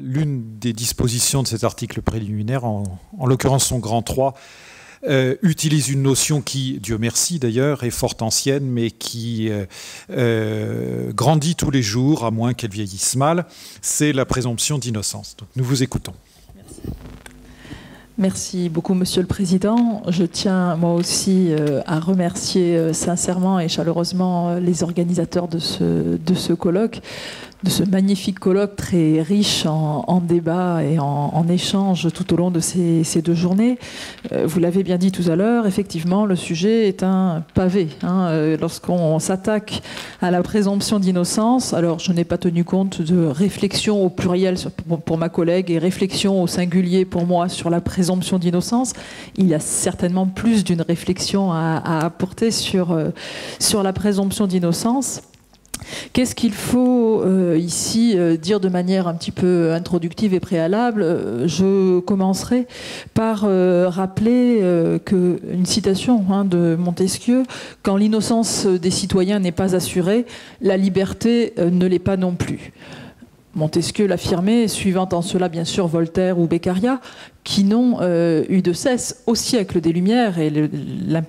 L'une des dispositions de cet article préliminaire, en l'occurrence son grand 3, utilise une notion qui, Dieu merci d'ailleurs, est fort ancienne, mais qui grandit tous les jours, à moins qu'elle vieillisse mal, c'est la présomption d'innocence. Donc nous vous écoutons. Merci. Merci beaucoup, Monsieur le Président. Je tiens, moi aussi, à remercier sincèrement et chaleureusement les organisateurs de ce colloque, de ce magnifique colloque très riche en débats et en échanges tout au long de ces 2 journées. Vous l'avez bien dit tout à l'heure, effectivement, le sujet est un pavé. Lorsqu'on s'attaque à la présomption d'innocence, alors je n'ai pas tenu compte de réflexion au pluriel pour ma collègue et réflexion au singulier pour moi sur la présomption d'innocence. Il y a certainement plus d'une réflexion à apporter sur la présomption d'innocence. Qu'est-ce qu'il faut ici dire de manière un petit peu introductive et préalable? Je commencerai par rappeler une citation de Montesquieu: « Quand l'innocence des citoyens n'est pas assurée, la liberté ne l'est pas non plus ». Montesquieu l'affirmait, suivant en cela bien sûr Voltaire ou Beccaria, qui n'ont eu de cesse, au siècle des Lumières, et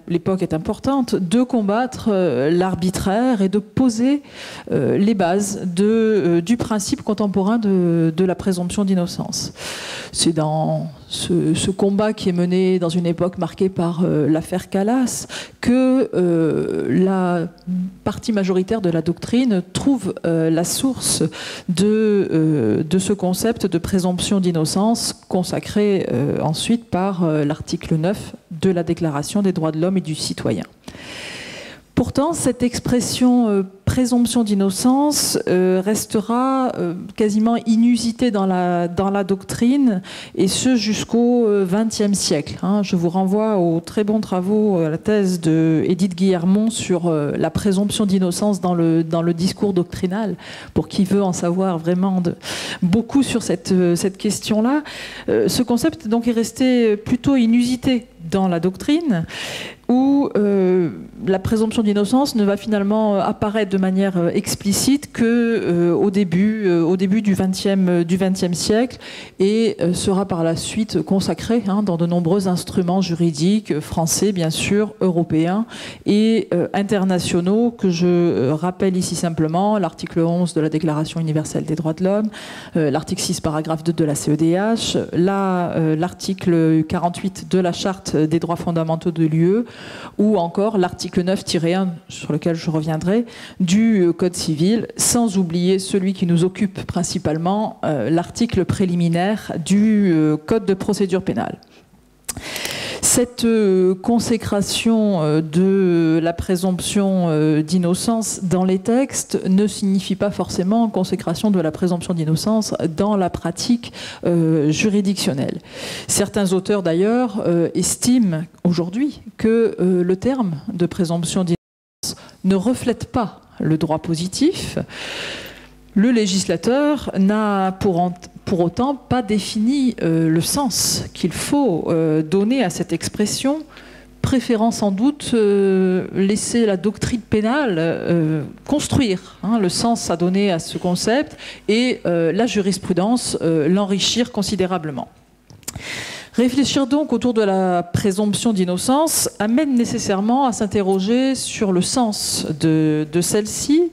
l'époque est importante, de combattre l'arbitraire et de poser les bases du principe contemporain de la présomption d'innocence. C'est dans ce combat qui est mené dans une époque marquée par l'affaire Calas que la partie majoritaire de la doctrine trouve la source de ce concept de présomption d'innocence consacré ensuite par l'article 9 de la Déclaration des droits de l'homme et du citoyen. Pourtant, cette expression présomption d'innocence restera quasiment inusitée dans la doctrine, et ce jusqu'au XXe siècle. Je vous renvoie aux très bons travaux, à la thèse de Édith Guillermont sur la présomption d'innocence dans le discours doctrinal, pour qui veut en savoir vraiment beaucoup sur cette question-là. Ce concept donc est resté plutôt inusité dans la doctrine, où la présomption d'innocence ne va finalement apparaître de manière explicite que au début du XXe siècle, et sera par la suite consacrée dans de nombreux instruments juridiques français, bien sûr, européens et internationaux, que je rappelle ici simplement: l'article 11 de la Déclaration universelle des droits de l'homme, l'article 6 paragraphe 2 de la CEDH, l'article 48 de la Charte des droits fondamentaux de l'UE, ou encore l'article 9-1, sur lequel je reviendrai, du Code civil, sans oublier celui qui nous occupe principalement, l'article préliminaire du Code de procédure pénale. Cette consécration de la présomption d'innocence dans les textes ne signifie pas forcément consécration de la présomption d'innocence dans la pratique juridictionnelle. Certains auteurs d'ailleurs estiment aujourd'hui que le terme de présomption d'innocence ne reflète pas le droit positif. Le législateur n'a pour autant pas défini le sens qu'il faut donner à cette expression, préférant sans doute laisser la doctrine pénale construire le sens à donner à ce concept, et la jurisprudence l'enrichir considérablement. Réfléchir donc autour de la présomption d'innocence amène nécessairement à s'interroger sur le sens de celle-ci.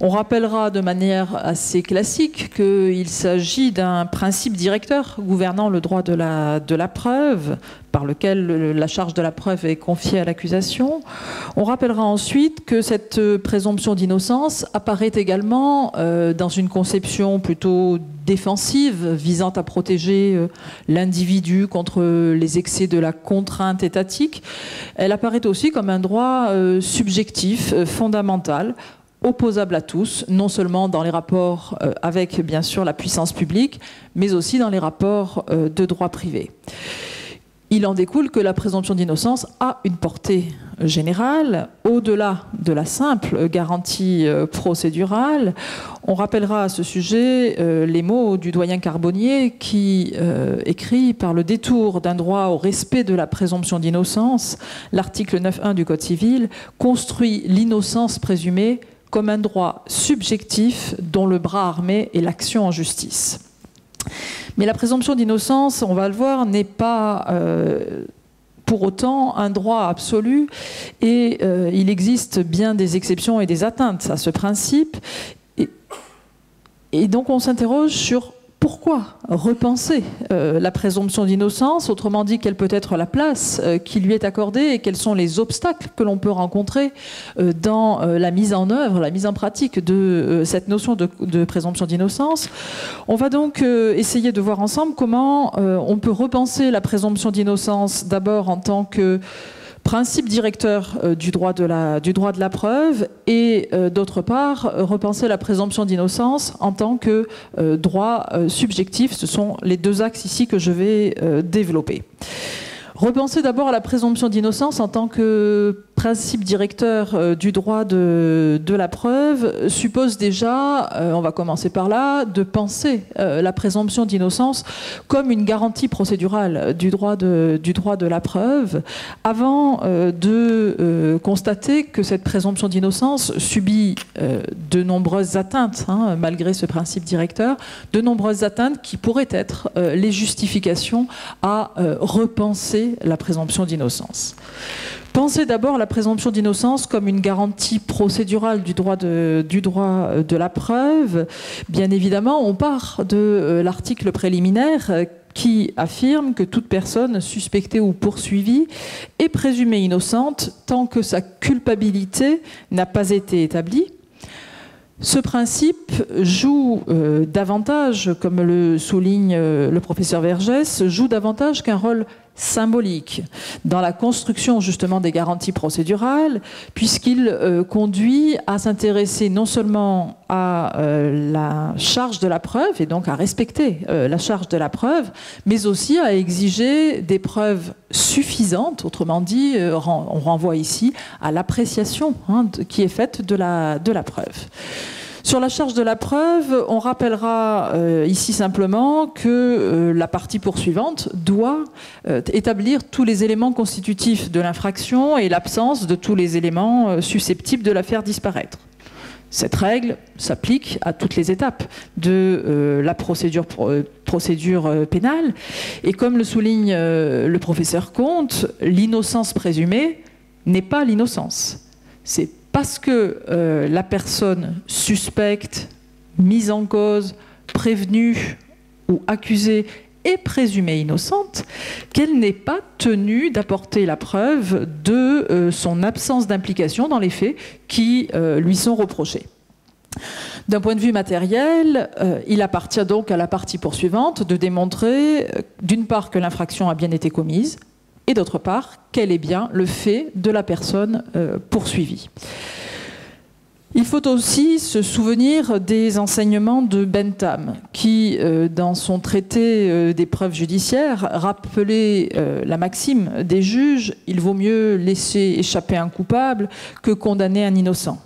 On rappellera de manière assez classique qu'il s'agit d'un principe directeur gouvernant le droit de la preuve, par lequel la charge de la preuve est confiée à l'accusation. On rappellera ensuite que cette présomption d'innocence apparaît également dans une conception plutôt défensive, visant à protéger l'individu contre les excès de la contrainte étatique. Elle apparaît aussi comme un droit subjectif, fondamental, opposable à tous, non seulement dans les rapports avec, bien sûr, la puissance publique, mais aussi dans les rapports de droit privé. Il en découle que la présomption d'innocence a une portée générale, au-delà de la simple garantie procédurale. On rappellera à ce sujet les mots du doyen Carbonnier qui écrit: par le détour d'un droit au respect de la présomption d'innocence, l'article 9.1 du Code civil construit l'innocence présumée comme un droit subjectif dont le bras armé est l'action en justice. Mais la présomption d'innocence, on va le voir, n'est pas pour autant un droit absolu, et il existe bien des exceptions et des atteintes à ce principe. Et donc on s'interroge sur pourquoi repenser la présomption d'innocence, autrement dit, quelle peut être la place qui lui est accordée et quels sont les obstacles que l'on peut rencontrer dans la mise en œuvre, la mise en pratique de cette notion de présomption d'innocence. On va donc essayer de voir ensemble comment on peut repenser la présomption d'innocence d'abord en tant que principe directeur du droit de la preuve et d'autre part repenser la présomption d'innocence en tant que droit subjectif. Ce sont les deux axes ici que je vais développer. Repenser d'abord la présomption d'innocence en tant que principe directeur du droit de la preuve suppose déjà, on va commencer par là, de penser la présomption d'innocence comme une garantie procédurale du droit de la preuve, avant de constater que cette présomption d'innocence subit de nombreuses atteintes, malgré ce principe directeur, de nombreuses atteintes qui pourraient être les justifications à repenser la présomption d'innocence. Pensez d'abord la présomption d'innocence comme une garantie procédurale du droit de la preuve. Bien évidemment, on part de l'article préliminaire qui affirme que toute personne suspectée ou poursuivie est présumée innocente tant que sa culpabilité n'a pas été établie. Ce principe joue davantage, comme le souligne le professeur Vergès, joue davantage qu'un rôle symbolique dans la construction justement des garanties procédurales, puisqu'il conduit à s'intéresser non seulement à la charge de la preuve, et donc à respecter la charge de la preuve, mais aussi à exiger des preuves suffisantes. Autrement dit, on renvoie ici à l'appréciation qui est faite de la preuve. Sur la charge de la preuve, on rappellera ici simplement que la partie poursuivante doit établir tous les éléments constitutifs de l'infraction et l'absence de tous les éléments susceptibles de la faire disparaître. Cette règle s'applique à toutes les étapes de la procédure pénale. Et comme le souligne le professeur Comte, l'innocence présumée n'est pas l'innocence. C'est parce que la personne suspecte, mise en cause, prévenue ou accusée est présumée innocente qu'elle n'est pas tenue d'apporter la preuve de son absence d'implication dans les faits qui lui sont reprochés. D'un point de vue matériel, il appartient donc à la partie poursuivante de démontrer, d'une part, que l'infraction a bien été commise, et d'autre part, quel est bien le fait de la personne poursuivie. Il faut aussi se souvenir des enseignements de Bentham, qui, dans son traité des preuves judiciaires, rappelait la maxime des juges « il vaut mieux laisser échapper un coupable que condamner un innocent ».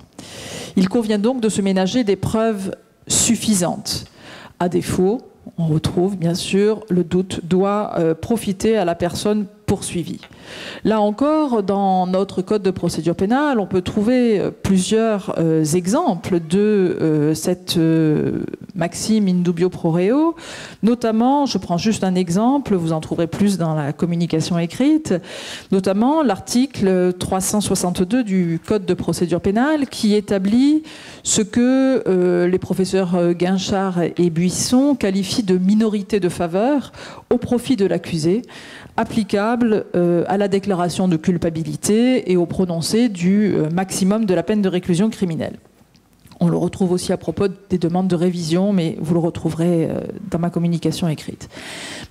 Il convient donc de se ménager des preuves suffisantes. À défaut, on retrouve bien sûr, le doute doit profiter à la personne poursuivie. Là encore, dans notre code de procédure pénale, on peut trouver plusieurs exemples de cette maxime in dubio pro reo. Notamment, je prends juste un exemple, vous en trouverez plus dans la communication écrite, notamment l'article 362 du code de procédure pénale qui établit ce que les professeurs Guinchard et Buisson qualifient de minorité de faveur au profit de l'accusé, applicable à la déclaration de culpabilité et au prononcé du maximum de la peine de réclusion criminelle. On le retrouve aussi à propos des demandes de révision, mais vous le retrouverez dans ma communication écrite.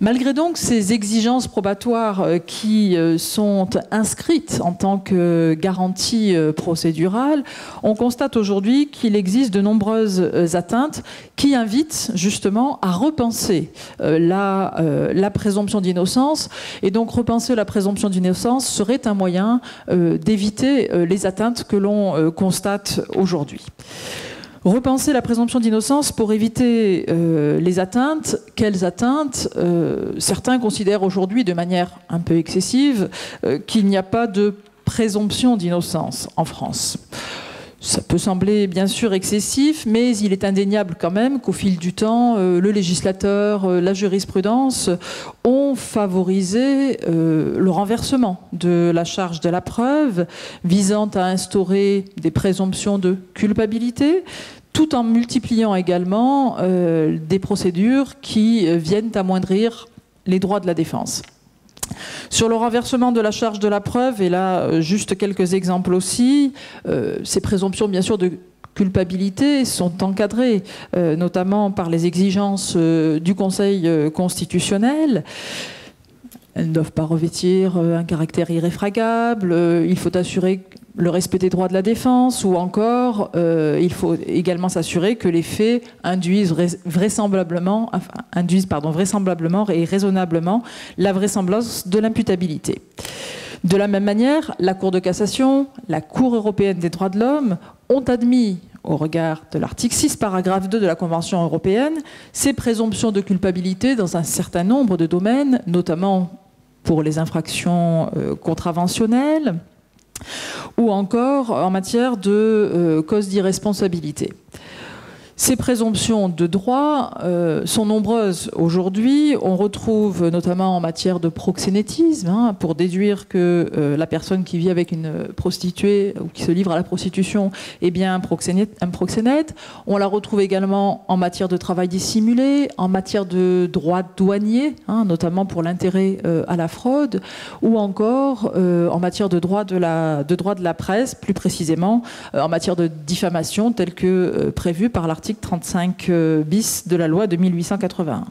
Malgré donc ces exigences probatoires qui sont inscrites en tant que garantie procédurale, on constate aujourd'hui qu'il existe de nombreuses atteintes qui invitent justement à repenser la présomption d'innocence. Et donc repenser la présomption d'innocence serait un moyen d'éviter les atteintes que l'on constate aujourd'hui. Repenser la présomption d'innocence pour éviter les atteintes. Quelles atteintes? Certains considèrent aujourd'hui de manière un peu excessive qu'il n'y a pas de présomption d'innocence en France. Ça peut sembler bien sûr excessif, mais il est indéniable quand même qu'au fil du temps, le législateur, la jurisprudence ont favorisé le renversement de la charge de la preuve, visant à instaurer des présomptions de culpabilité, tout en multipliant également des procédures qui viennent amoindrir les droits de la défense. Sur le renversement de la charge de la preuve, et là juste quelques exemples aussi, ces présomptions bien sûr de culpabilité sont encadrées notamment par les exigences du Conseil constitutionnel. Elles ne doivent pas revêtir un caractère irréfragable, il faut assurer le respect des droits de la défense, ou encore il faut également s'assurer que les faits induisent vraisemblablement et raisonnablement la vraisemblance de l'imputabilité. De la même manière, la Cour de cassation, la Cour européenne des droits de l'homme ont admis, au regard de l'article 6, paragraphe 2 de la Convention européenne, ces présomptions de culpabilité dans un certain nombre de domaines, notamment pour les infractions contraventionnelles, ou encore en matière de cause d'irresponsabilité. Ces présomptions de droit sont nombreuses aujourd'hui. On retrouve notamment en matière de proxénétisme, pour déduire que la personne qui vit avec une prostituée ou qui se livre à la prostitution est bien un proxénète. On la retrouve également en matière de travail dissimulé, en matière de droit douanier, notamment pour l'intérêt à la fraude, ou encore en matière de droit de la presse, plus précisément en matière de diffamation, tel que prévu par l'article 35 bis de la loi de 1881.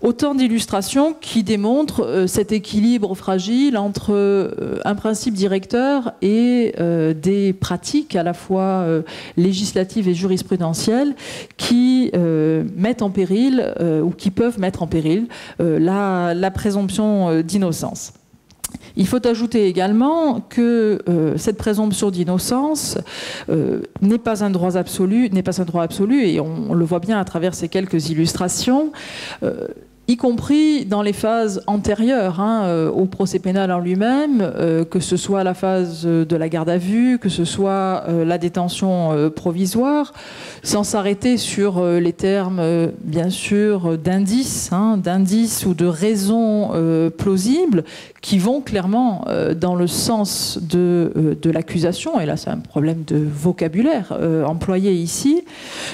Autant d'illustrations qui démontrent cet équilibre fragile entre un principe directeur et des pratiques à la fois législatives et jurisprudentielles qui mettent en péril ou qui peuvent mettre en péril la présomption d'innocence. Il faut ajouter également que cette présomption d'innocence n'est pas un droit absolu, et on le voit bien à travers ces quelques illustrations, y compris dans les phases antérieures au procès pénal en lui-même, que ce soit la phase de la garde à vue, que ce soit la détention provisoire, sans s'arrêter sur les termes, bien sûr, d'indices ou de raisons plausibles, qui vont clairement dans le sens de l'accusation, et là c'est un problème de vocabulaire employé ici,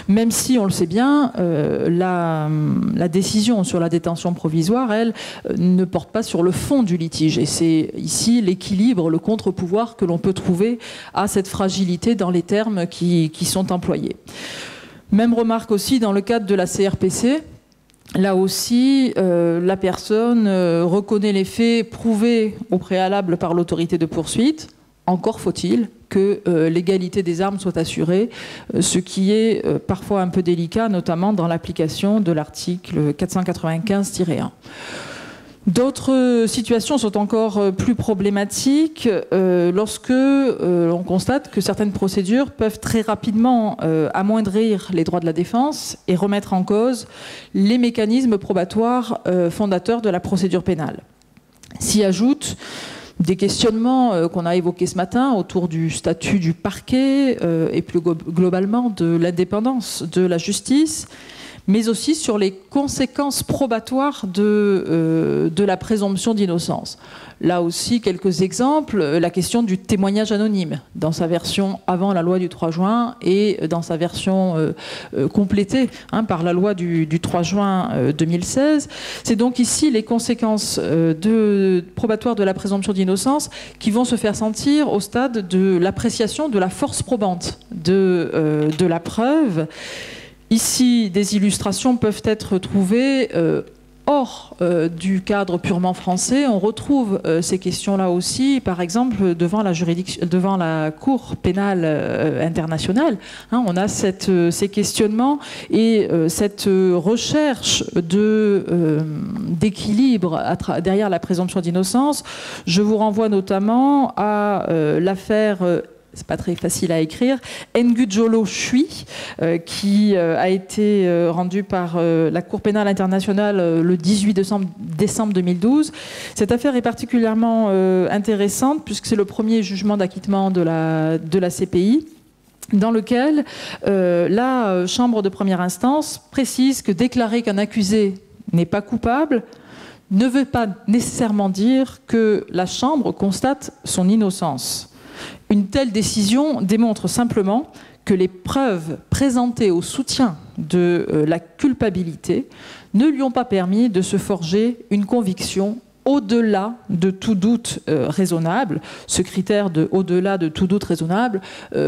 même si on le sait bien, la décision sur la détention provisoire, elle, ne porte pas sur le fond du litige, et c'est ici l'équilibre, le contre-pouvoir que l'on peut trouver à cette fragilité dans les termes qui sont employés. Même remarque aussi dans le cadre de la CRPC. Là aussi, la personne reconnaît les faits prouvés au préalable par l'autorité de poursuite. Encore faut-il que l'égalité des armes soit assurée, ce qui est parfois un peu délicat, notamment dans l'application de l'article 495-1. D'autres situations sont encore plus problématiques lorsque on constate que certaines procédures peuvent très rapidement amoindrir les droits de la défense et remettre en cause les mécanismes probatoires fondateurs de la procédure pénale. S'y ajoutent des questionnements qu'on a évoqués ce matin autour du statut du parquet et plus globalement de l'indépendance de la justice, mais aussi sur les conséquences probatoires de la présomption d'innocence. Là aussi, quelques exemples. La question du témoignage anonyme, dans sa version avant la loi du 3 juin et dans sa version complétée par la loi du 3 juin 2016. C'est donc ici les conséquences probatoires de la présomption d'innocence qui vont se faire sentir au stade de l'appréciation de la force probante de la preuve. Ici, des illustrations peuvent être trouvées hors du cadre purement français. On retrouve ces questions-là aussi, par exemple, devant la Cour pénale internationale. On a ces questionnements et cette recherche d'équilibre derrière la présomption d'innocence. Je vous renvoie notamment à l'affaire... c'est pas très facile à écrire, Ngudjolo Chui, qui a été rendu par la Cour pénale internationale le 18 décembre 2012. Cette affaire est particulièrement intéressante puisque c'est le premier jugement d'acquittement de la CPI. dans lequel la chambre de première instance précise que déclarer qu'un accusé n'est pas coupable ne veut pas nécessairement dire que la chambre constate son innocence. Une telle décision démontre simplement que les preuves présentées au soutien de la culpabilité ne lui ont pas permis de se forger une conviction au-delà de tout doute raisonnable, ce critère de au-delà de tout doute raisonnable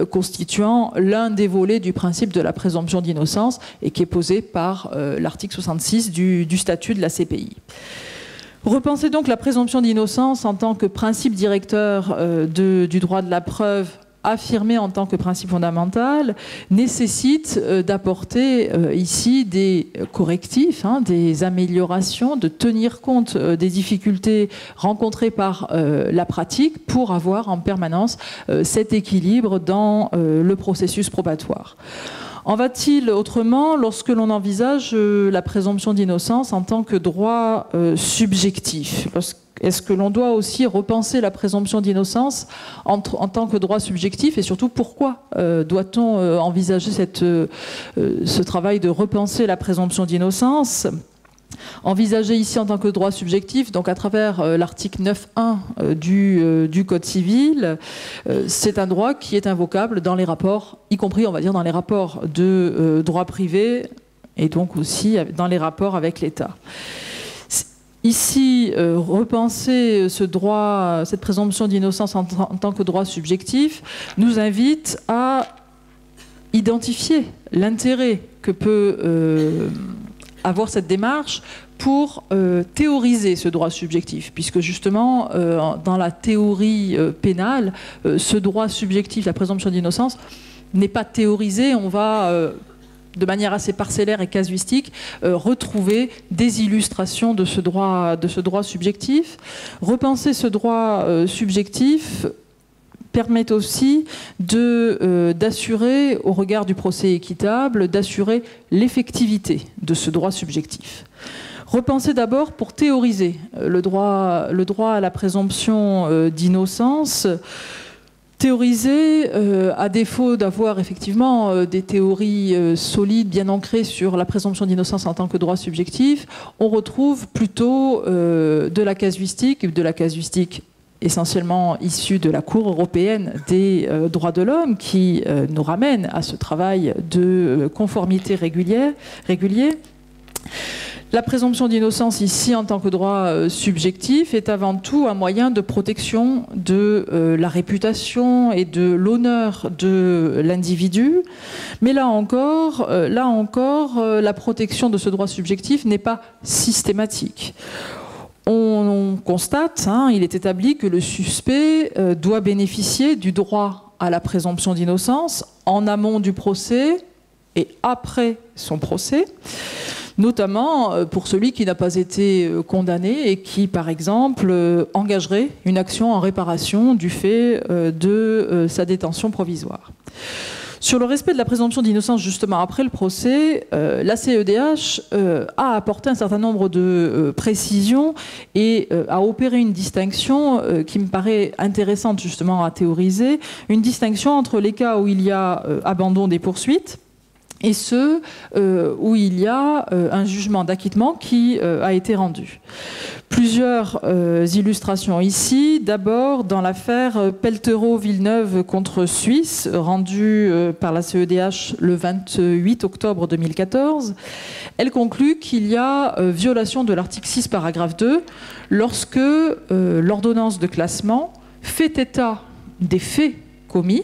constituant l'un des volets du principe de la présomption d'innocence et qui est posé par l'article 66 du statut de la CPI. Repenser donc la présomption d'innocence en tant que principe directeur du droit de la preuve affirmé en tant que principe fondamental nécessite d'apporter ici des correctifs, des améliorations, de tenir compte des difficultés rencontrées par la pratique pour avoir en permanence cet équilibre dans le processus probatoire. En va-t-il autrement lorsque l'on envisage la présomption d'innocence en tant que droit subjectif ? Est-ce que l'on doit aussi repenser la présomption d'innocence en tant que droit subjectif et surtout pourquoi doit-on envisager ce travail de repenser la présomption d'innocence ? Envisagé ici en tant que droit subjectif, donc à travers l'article 9.1 du Code civil, c'est un droit qui est invocable dans les rapports, y compris on va dire dans les rapports de droit privé et donc aussi dans les rapports avec l'État. Ici, repenser ce droit, cette présomption d'innocence en tant que droit subjectif nous invite à identifier l'intérêt que peut avoir cette démarche pour théoriser ce droit subjectif, puisque justement, dans la théorie pénale, ce droit subjectif, la présomption d'innocence, n'est pas théorisé. On va de manière assez parcellaire et casuistique, retrouver des illustrations de ce droit subjectif. Repenser ce droit subjectif permet aussi d'assurer, au regard du procès équitable, d'assurer l'effectivité de ce droit subjectif. Repenser d'abord pour théoriser le droit à la présomption d'innocence. Théoriser, à défaut d'avoir effectivement des théories solides, bien ancrées sur la présomption d'innocence en tant que droit subjectif, on retrouve plutôt de la casuistique essentiellement issue de la Cour européenne des droits de l'homme, qui nous ramène à ce travail de conformité régulier. La présomption d'innocence ici, en tant que droit subjectif, est avant tout un moyen de protection de la réputation et de l'honneur de l'individu. Mais là encore, la protection de ce droit subjectif n'est pas systématique. On constate, il est établi que le suspect doit bénéficier du droit à la présomption d'innocence en amont du procès et après son procès, notamment pour celui qui n'a pas été condamné et qui, par exemple, engagerait une action en réparation du fait de sa détention provisoire. Sur le respect de la présomption d'innocence, justement, après le procès, la CEDH a apporté un certain nombre de précisions et a opéré une distinction qui me paraît intéressante, justement, à théoriser, une distinction entre les cas où il y a abandon des poursuites et ceux où il y a un jugement d'acquittement qui a été rendu. Plusieurs illustrations ici. D'abord, dans l'affaire Peltereau-Villeneuve contre Suisse, rendue par la CEDH le 28 octobre 2014, elle conclut qu'il y a violation de l'article 6, paragraphe 2, lorsque l'ordonnance de classement fait état des faits commis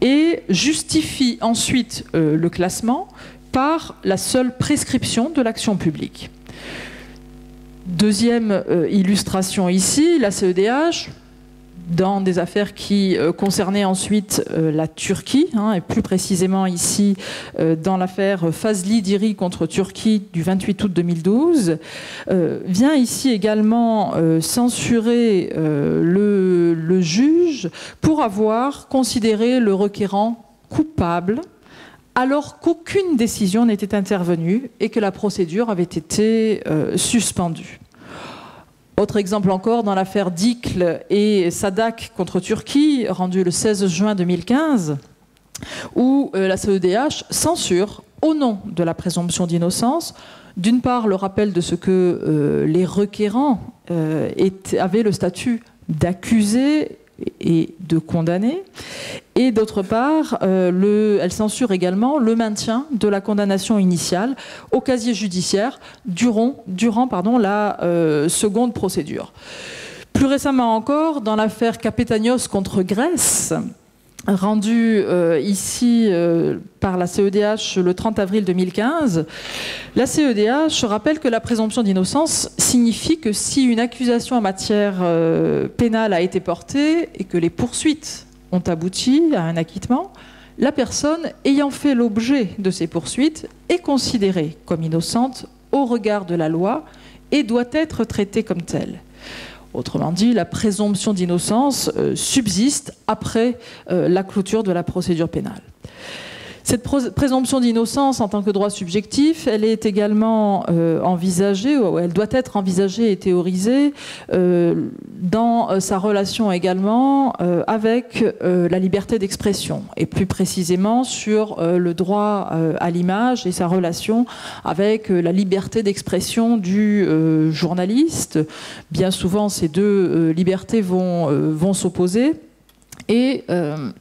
et justifie ensuite le classement par la seule prescription de l'action publique. Deuxième illustration ici, la CEDH, dans des affaires qui concernaient ensuite la Turquie, et plus précisément ici dans l'affaire Fazli Diri contre Turquie du 28 août 2012, vient ici également censurer le juge pour avoir considéré le requérant coupable alors qu'aucune décision n'était intervenue et que la procédure avait été suspendue. Autre exemple encore, dans l'affaire Dikl et Sadak contre Turquie, rendue le 16 juin 2015, où la CEDH censure, au nom de la présomption d'innocence, d'une part le rappel de ce que les requérants avaient le statut d'accusé et de condamné, et d'autre part, elle censure également le maintien de la condamnation initiale au casier judiciaire durant la seconde procédure. Plus récemment encore, dans l'affaire Kapetanios contre Grèce, rendue ici par la CEDH le 30 avril 2015, la CEDH rappelle que la présomption d'innocence signifie que si une accusation en matière pénale a été portée et que les poursuites ont abouti à un acquittement, la personne ayant fait l'objet de ces poursuites est considérée comme innocente au regard de la loi et doit être traitée comme telle. Autrement dit, la présomption d'innocence subsiste après la clôture de la procédure pénale. Cette présomption d'innocence en tant que droit subjectif, elle est également envisagée, ou elle doit être envisagée et théorisée dans sa relation également avec la liberté d'expression, et plus précisément sur le droit à l'image et sa relation avec la liberté d'expression du journaliste. Bien souvent, ces deux libertés vont s'opposer. Et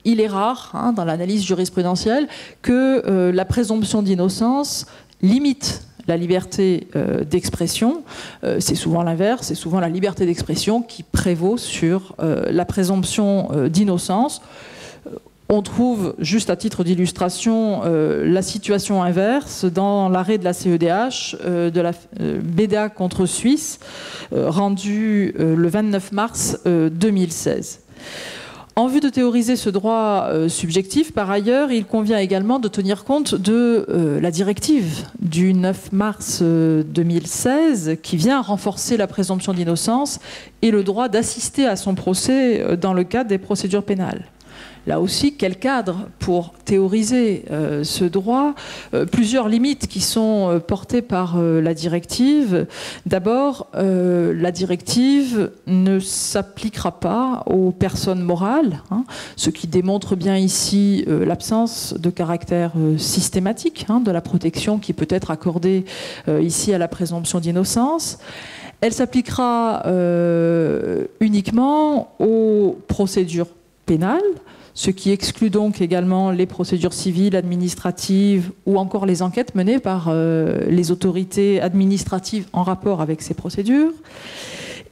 il est rare, dans l'analyse jurisprudentielle, que la présomption d'innocence limite la liberté d'expression. C'est souvent l'inverse, c'est souvent la liberté d'expression qui prévaut sur la présomption d'innocence. On trouve, juste à titre d'illustration, la situation inverse dans l'arrêt de la CEDH de la BEDA contre Suisse, rendu le 29 mars 2016. En vue de théoriser ce droit subjectif, par ailleurs, il convient également de tenir compte de la directive du 9 mars 2016 qui vient renforcer la présomption d'innocence et le droit d'assister à son procès dans le cadre des procédures pénales. Là aussi, quel cadre pour théoriser ce droit? Plusieurs limites qui sont portées par la directive. D'abord, la directive ne s'appliquera pas aux personnes morales, ce qui démontre bien ici l'absence de caractère systématique de la protection qui peut être accordée ici à la présomption d'innocence. Elle s'appliquera uniquement aux procédures pénales, ce qui exclut donc également les procédures civiles, administratives ou encore les enquêtes menées par les autorités administratives en rapport avec ces procédures.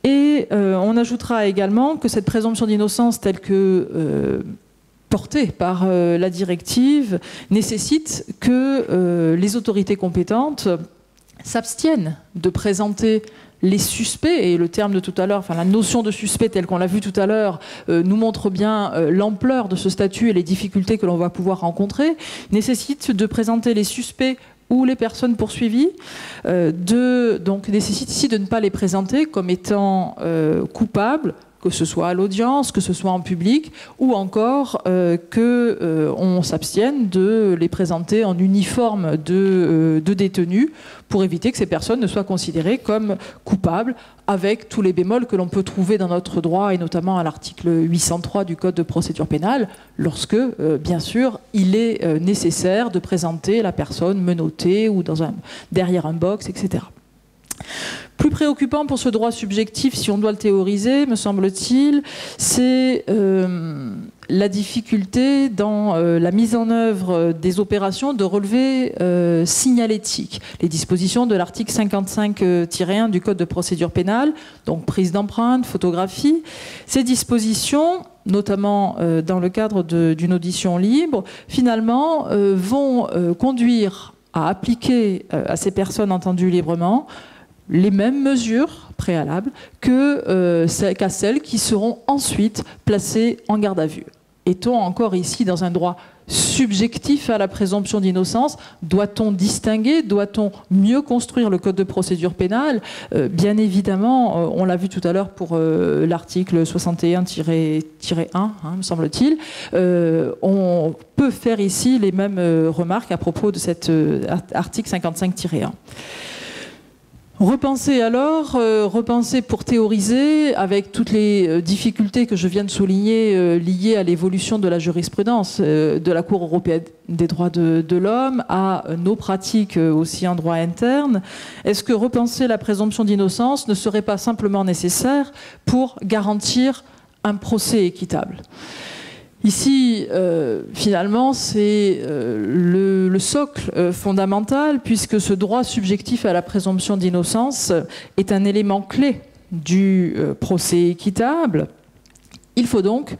Et on ajoutera également que cette présomption d'innocence telle que portée par la directive nécessite que les autorités compétentes s'abstiennent de présenter les suspects, et le terme de tout à l'heure, enfin la notion de suspect telle qu'on l'a vu tout à l'heure, nous montre bien l'ampleur de ce statut et les difficultés que l'on va pouvoir rencontrer, nécessite de présenter les suspects ou les personnes poursuivies, donc nécessite ici de ne pas les présenter comme étant coupables, que ce soit à l'audience, que ce soit en public, ou encore qu'on s'abstienne de les présenter en uniforme de détenus pour éviter que ces personnes ne soient considérées comme coupables, avec tous les bémols que l'on peut trouver dans notre droit, et notamment à l'article 803 du Code de procédure pénale, lorsque, bien sûr, il est nécessaire de présenter la personne menottée ou derrière un box, etc. Plus préoccupant pour ce droit subjectif, si on doit le théoriser, me semble-t-il, c'est la difficulté dans la mise en œuvre des opérations de relevé signalétique. Les dispositions de l'article 55-1 du Code de procédure pénale, donc prise d'empreintes, photographie, ces dispositions, notamment dans le cadre d'une audition libre, finalement vont conduire à appliquer à ces personnes entendues librement les mêmes mesures préalables qu'à celles qui seront ensuite placées en garde à vue. Est-on encore ici dans un droit subjectif à la présomption d'innocence? Doit-on distinguer? Doit-on mieux construire le Code de procédure pénale? Bien évidemment, on l'a vu tout à l'heure pour l'article 61-1, me semble-t-il, on peut faire ici les mêmes remarques à propos de cet article 55-1. Repenser alors, repenser pour théoriser avec toutes les difficultés que je viens de souligner liées à l'évolution de la jurisprudence de la Cour européenne des droits de l'homme à nos pratiques aussi en droit interne. Est-ce que repenser la présomption d'innocence ne serait pas simplement nécessaire pour garantir un procès équitable ? Ici, finalement, c'est le socle fondamental, puisque ce droit subjectif à la présomption d'innocence est un élément clé du procès équitable. Il faut donc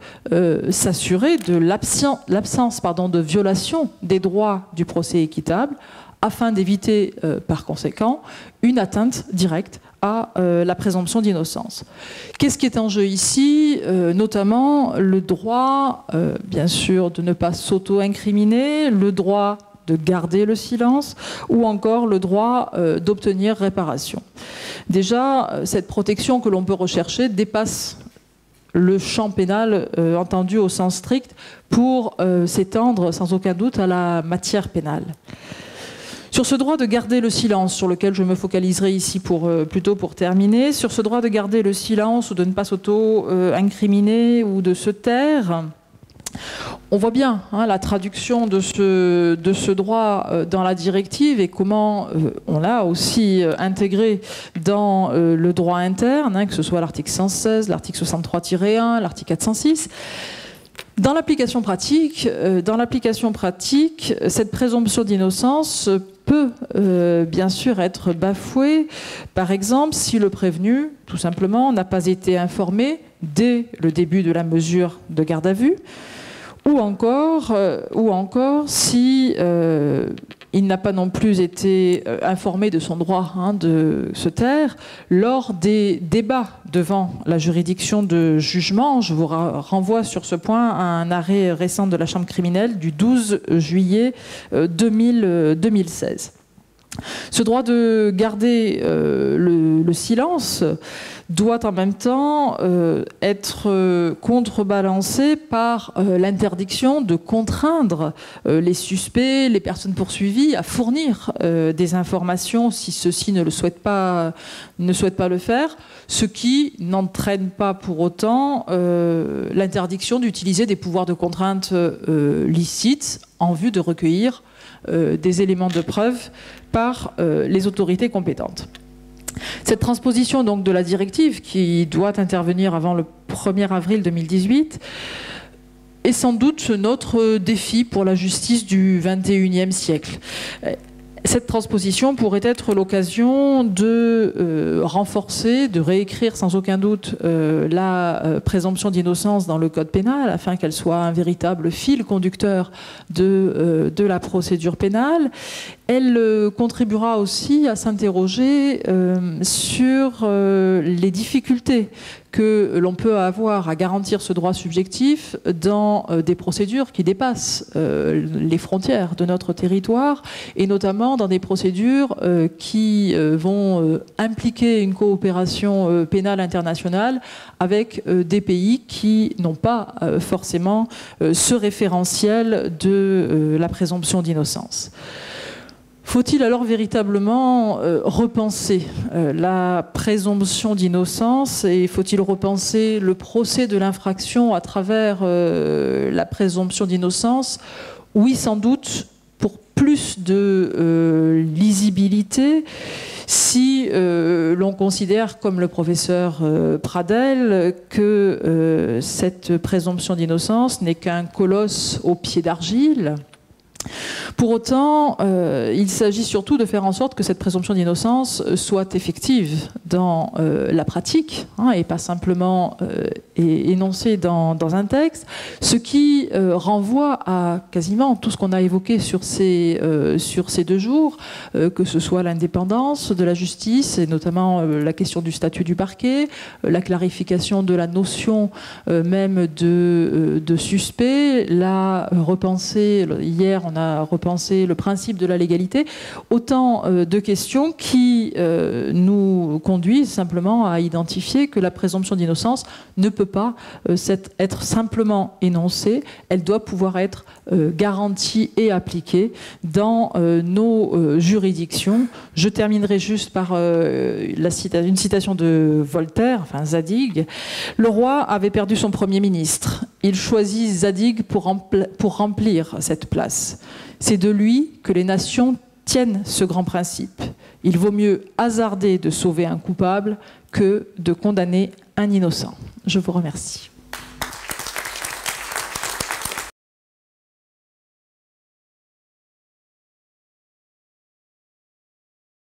s'assurer de l'absence de violation des droits du procès équitable, afin d'éviter, par conséquent, une atteinte directe à la présomption d'innocence. Qu'est-ce qui est en jeu ici? Notamment le droit, bien sûr, de ne pas s'auto-incriminer, le droit de garder le silence, ou encore le droit d'obtenir réparation. Déjà, cette protection que l'on peut rechercher dépasse le champ pénal entendu au sens strict pour s'étendre sans aucun doute à la matière pénale. Sur ce droit de garder le silence, sur lequel je me focaliserai ici plutôt pour terminer, sur ce droit de garder le silence ou de ne pas s'auto-incriminer ou de se taire, on voit bien la traduction de ce droit dans la directive et comment on l'a aussi intégré dans le droit interne, que ce soit l'article 116, l'article 63-1, l'article 406. Dans l'application pratique, cette présomption d'innocence peut bien sûr être bafouée, par exemple si le prévenu, tout simplement, n'a pas été informé dès le début de la mesure de garde à vue, ou encore si il n'a pas non plus été informé de son droit de se taire lors des débats devant la juridiction de jugement. Je vous renvoie sur ce point à un arrêt récent de la Chambre criminelle du 12 juillet 2016. Ce droit de garder le silence doit en même temps être contrebalancé par l'interdiction de contraindre les suspects, les personnes poursuivies à fournir des informations si ceux-ci ne souhaitent pas le faire, ce qui n'entraîne pas pour autant l'interdiction d'utiliser des pouvoirs de contrainte licites en vue de recueillir des éléments de preuve par les autorités compétentes. Cette transposition donc de la directive, qui doit intervenir avant le 1er avril 2018, est sans doute notre défi pour la justice du XXIe siècle. Cette transposition pourrait être l'occasion de renforcer, de réécrire sans aucun doute la présomption d'innocence dans le code pénal afin qu'elle soit un véritable fil conducteur de la procédure pénale. Elle contribuera aussi à s'interroger sur les difficultés que l'on peut avoir à garantir ce droit subjectif dans des procédures qui dépassent les frontières de notre territoire et notamment dans des procédures qui vont impliquer une coopération pénale internationale avec des pays qui n'ont pas forcément ce référentiel de la présomption d'innocence. Faut-il alors véritablement repenser la présomption d'innocence et faut-il repenser le procès de l'infraction à travers la présomption d'innocence? Oui, sans doute, pour plus de lisibilité, si l'on considère, comme le professeur Pradel, que cette présomption d'innocence n'est qu'un colosse au pied d'argile. Pour autant, il s'agit surtout de faire en sorte que cette présomption d'innocence soit effective dans la pratique et pas simplement énoncée dans un texte, ce qui renvoie à quasiment tout ce qu'on a évoqué sur ces 2 jours, que ce soit l'indépendance de la justice et notamment la question du statut du parquet, la clarification de la notion même de suspect, la repensée, hier on a repensé penser le principe de la légalité, autant de questions qui nous conduisent simplement à identifier que la présomption d'innocence ne peut pas être simplement énoncée, elle doit pouvoir être garantie et appliquée dans nos juridictions. Je terminerai juste par une citation de Voltaire, enfin Zadig. Le roi avait perdu son Premier ministre. Il choisit Zadig pour remplir cette place. C'est de lui que les nations tiennent ce grand principe. Il vaut mieux hasarder de sauver un coupable que de condamner un innocent. Je vous remercie.